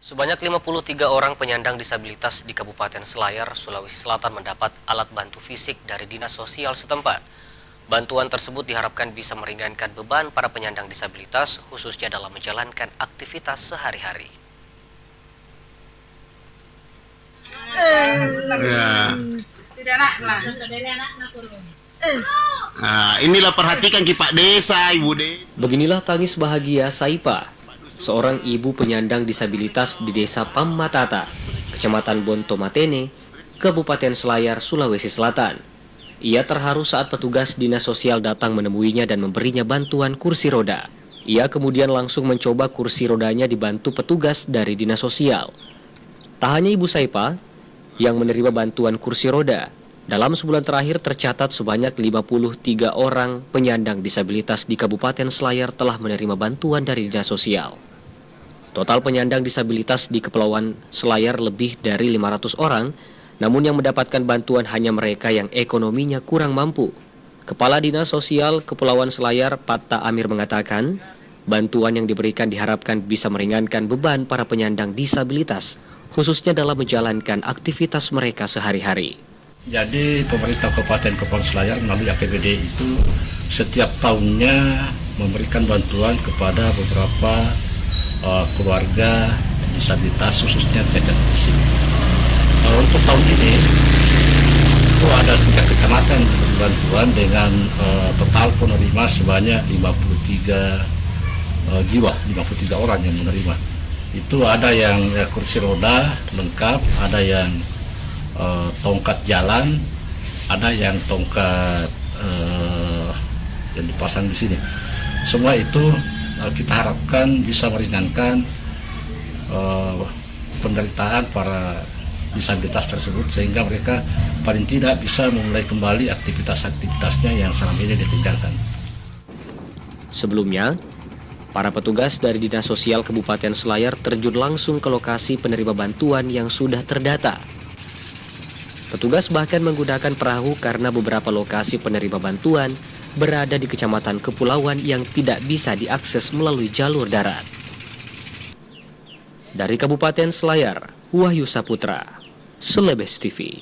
Sebanyak 53 orang penyandang disabilitas di Kabupaten Selayar, Sulawesi Selatan mendapat alat bantu fisik dari Dinas Sosial setempat. Bantuan tersebut diharapkan bisa meringankan beban para penyandang disabilitas, khususnya dalam menjalankan aktivitas sehari-hari. Inilah perhatikan Pak Desa, Ibu Desa. Beginilah tangis bahagia Saipa, seorang ibu penyandang disabilitas di Desa Pammatata, Kecamatan Bontomatene, Kabupaten Selayar, Sulawesi Selatan. Ia terharu saat petugas dinas sosial datang menemuinya dan memberinya bantuan kursi roda. Ia kemudian langsung mencoba kursi rodanya dibantu petugas dari dinas sosial. Tak hanya Ibu Saipa yang menerima bantuan kursi roda, dalam sebulan terakhir tercatat sebanyak 53 orang penyandang disabilitas di Kabupaten Selayar telah menerima bantuan dari dinas sosial. Total penyandang disabilitas di Kepulauan Selayar lebih dari 500 orang, namun yang mendapatkan bantuan hanya mereka yang ekonominya kurang mampu. Kepala Dinas Sosial Kepulauan Selayar, Patta Amir mengatakan, bantuan yang diberikan diharapkan bisa meringankan beban para penyandang disabilitas, khususnya dalam menjalankan aktivitas mereka sehari-hari. Jadi pemerintah Kabupaten Kepulauan Selayar melalui APBD itu setiap tahunnya memberikan bantuan kepada beberapa keluarga disabilitas, khususnya cacat fisik. Untuk tahun ini itu ada 3 kecamatan bantuan dengan total penerima sebanyak 53 jiwa, 53 orang yang menerima. Itu ada yang kursi roda lengkap, ada yang tongkat jalan, ada yang tongkat yang dipasang di sini. Semua itu kita harapkan bisa meringankan penderitaan para disabilitas tersebut, sehingga mereka paling tidak bisa memulai kembali aktivitas-aktivitasnya yang selama ini ditinggalkan. Sebelumnya, para petugas dari Dinas Sosial Kabupaten Selayar terjun langsung ke lokasi penerima bantuan yang sudah terdata. Petugas bahkan menggunakan perahu karena beberapa lokasi penerima bantuan berada di kecamatan kepulauan yang tidak bisa diakses melalui jalur darat. Dari Kabupaten Selayar, Wahyu Saputra, Celebes TV.